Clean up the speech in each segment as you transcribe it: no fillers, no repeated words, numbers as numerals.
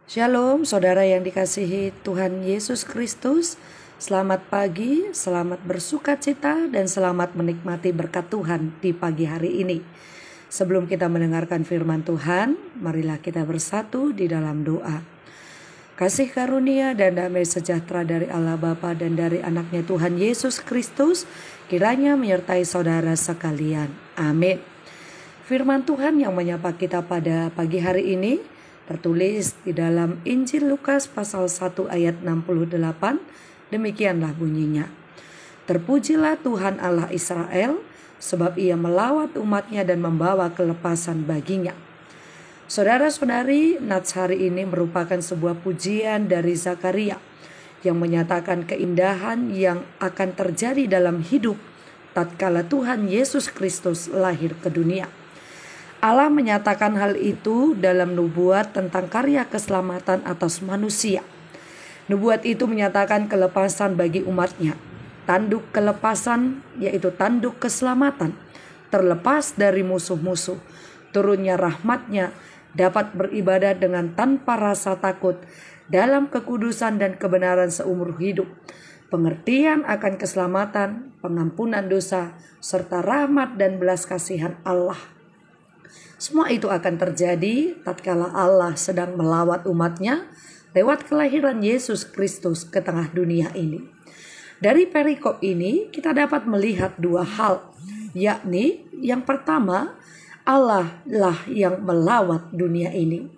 Shalom saudara yang dikasihi Tuhan Yesus Kristus. Selamat pagi, selamat bersuka cita dan selamat menikmati berkat Tuhan di pagi hari ini. Sebelum kita mendengarkan firman Tuhan, marilah kita bersatu di dalam doa. Kasih karunia dan damai sejahtera dari Allah Bapa dan dari anaknya Tuhan Yesus Kristus kiranya menyertai saudara sekalian. Amin. Firman Tuhan yang menyapa kita pada pagi hari ini tertulis di dalam Injil Lukas pasal 1 ayat 68, demikianlah bunyinya. Terpujilah Tuhan Allah Israel, sebab ia melawat umatnya dan membawa kelepasan baginya. Saudara-saudari, nats hari ini merupakan sebuah pujian dari Zakaria yang menyatakan keindahan yang akan terjadi dalam hidup tatkala Tuhan Yesus Kristus lahir ke dunia. Allah menyatakan hal itu dalam nubuat tentang karya keselamatan atas manusia. Nubuat itu menyatakan kelepasan bagi umatnya. Tanduk kelepasan yaitu tanduk keselamatan. Terlepas dari musuh-musuh. Turunnya rahmatnya dapat beribadah dengan tanpa rasa takut dalam kekudusan dan kebenaran seumur hidup. Pengertian akan keselamatan, pengampunan dosa, serta rahmat dan belas kasihan Allah. Semua itu akan terjadi tatkala Allah sedang melawat umatnya lewat kelahiran Yesus Kristus ke tengah dunia ini. Dari perikop ini kita dapat melihat dua hal, yakni yang pertama, Allah lah yang melawat dunia ini.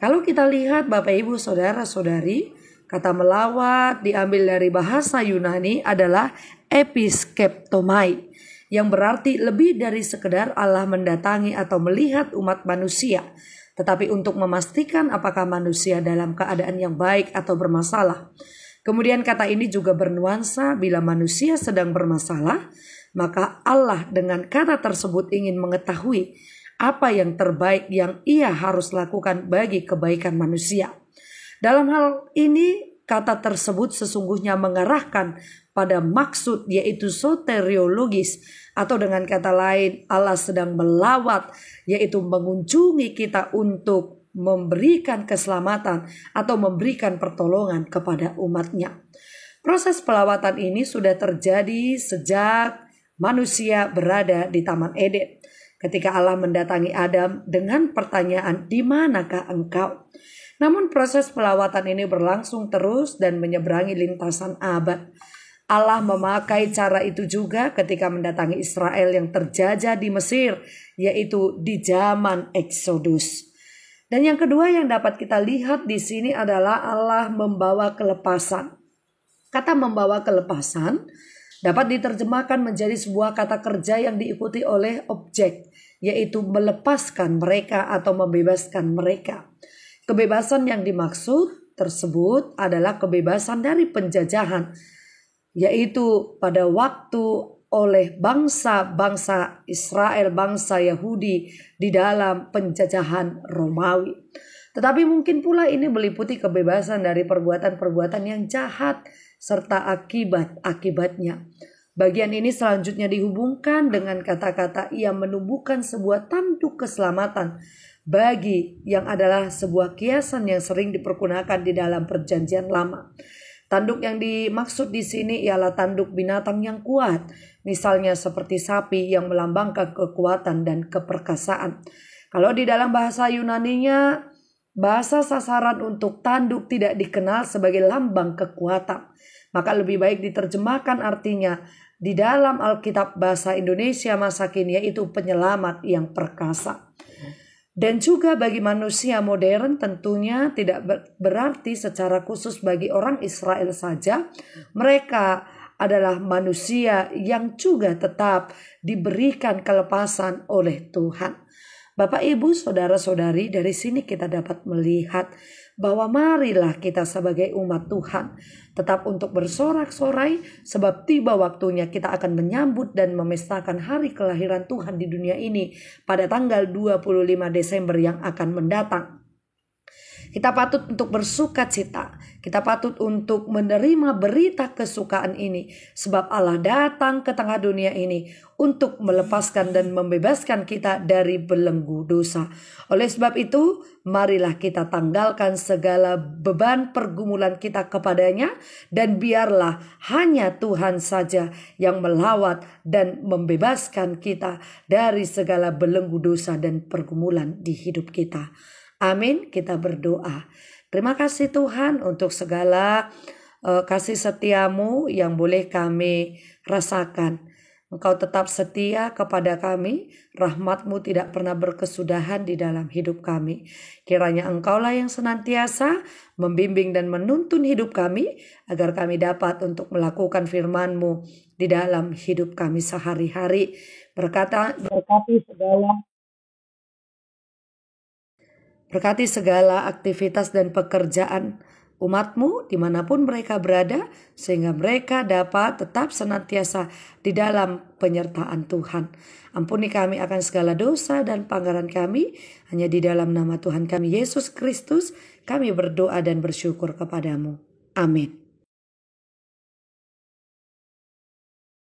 Kalau kita lihat Bapak Ibu Saudara-saudari, kata melawat diambil dari bahasa Yunani adalah episkeptomai, yang berarti lebih dari sekedar Allah mendatangi atau melihat umat manusia, tetapi untuk memastikan apakah manusia dalam keadaan yang baik atau bermasalah. Kemudian kata ini juga bernuansa bila manusia sedang bermasalah, maka Allah dengan kata tersebut ingin mengetahui apa yang terbaik yang ia harus lakukan bagi kebaikan manusia. Dalam hal ini kata tersebut sesungguhnya mengarahkan pada maksud yaitu soteriologis, atau dengan kata lain Allah sedang melawat yaitu mengunjungi kita untuk memberikan keselamatan atau memberikan pertolongan kepada umatnya. Proses pelawatan ini sudah terjadi sejak manusia berada di Taman Eden. Ketika Allah mendatangi Adam dengan pertanyaan, "Di manakah engkau?" Namun proses pelawatan ini berlangsung terus dan menyeberangi lintasan abad. Allah memakai cara itu juga ketika mendatangi Israel yang terjajah di Mesir, yaitu di zaman Eksodus. Dan yang kedua yang dapat kita lihat di sini adalah Allah membawa kelepasan. Kata membawa kelepasan dapat diterjemahkan menjadi sebuah kata kerja yang diikuti oleh objek, yaitu melepaskan mereka atau membebaskan mereka. Kebebasan yang dimaksud tersebut adalah kebebasan dari penjajahan, yaitu pada waktu oleh bangsa-bangsa Israel, bangsa Yahudi di dalam penjajahan Romawi. Tetapi mungkin pula ini meliputi kebebasan dari perbuatan-perbuatan yang jahat serta akibat-akibatnya. Bagian ini selanjutnya dihubungkan dengan kata-kata ia menumbuhkan sebuah tanduk keselamatan bagi yang adalah sebuah kiasan yang sering dipergunakan di dalam perjanjian lama. Tanduk yang dimaksud di sini ialah tanduk binatang yang kuat, misalnya seperti sapi yang melambangkan kekuatan dan keperkasaan. Kalau di dalam bahasa Yunaninya, bahasa sasaran untuk tanduk tidak dikenal sebagai lambang kekuatan. Maka lebih baik diterjemahkan artinya di dalam Alkitab bahasa Indonesia masa kini, yaitu penyelamat yang perkasa. Dan juga bagi manusia modern tentunya tidak berarti secara khusus bagi orang Israel saja. Mereka adalah manusia yang juga tetap diberikan kelepasan oleh Tuhan. Bapak, Ibu, Saudara-saudari, dari sini kita dapat melihat bahwa marilah kita sebagai umat Tuhan tetap untuk bersorak-sorai, sebab tiba waktunya kita akan menyambut dan memestakan hari kelahiran Tuhan di dunia ini pada tanggal 25 Desember yang akan mendatang. Kita patut untuk bersuka cita. Kita patut untuk menerima berita kesukaan ini. Sebab Allah datang ke tengah dunia ini untuk melepaskan dan membebaskan kita dari belenggu dosa. Oleh sebab itu, marilah kita tanggalkan segala beban pergumulan kita kepadanya. Dan biarlah hanya Tuhan saja yang melawat dan membebaskan kita dari segala belenggu dosa dan pergumulan di hidup kita. Amin, kita berdoa. Terima kasih Tuhan untuk segala kasih setiamu yang boleh kami rasakan. Engkau tetap setia kepada kami, rahmat-Mu tidak pernah berkesudahan di dalam hidup kami. Kiranya Engkaulah yang senantiasa membimbing dan menuntun hidup kami, agar kami dapat untuk melakukan firman-Mu di dalam hidup kami sehari-hari. Berkati segala aktivitas dan pekerjaan umat-Mu dimanapun mereka berada, sehingga mereka dapat tetap senantiasa di dalam penyertaan Tuhan. Ampuni kami akan segala dosa dan pelanggaran kami, hanya di dalam nama Tuhan kami Yesus Kristus kami berdoa dan bersyukur kepadamu. Amin.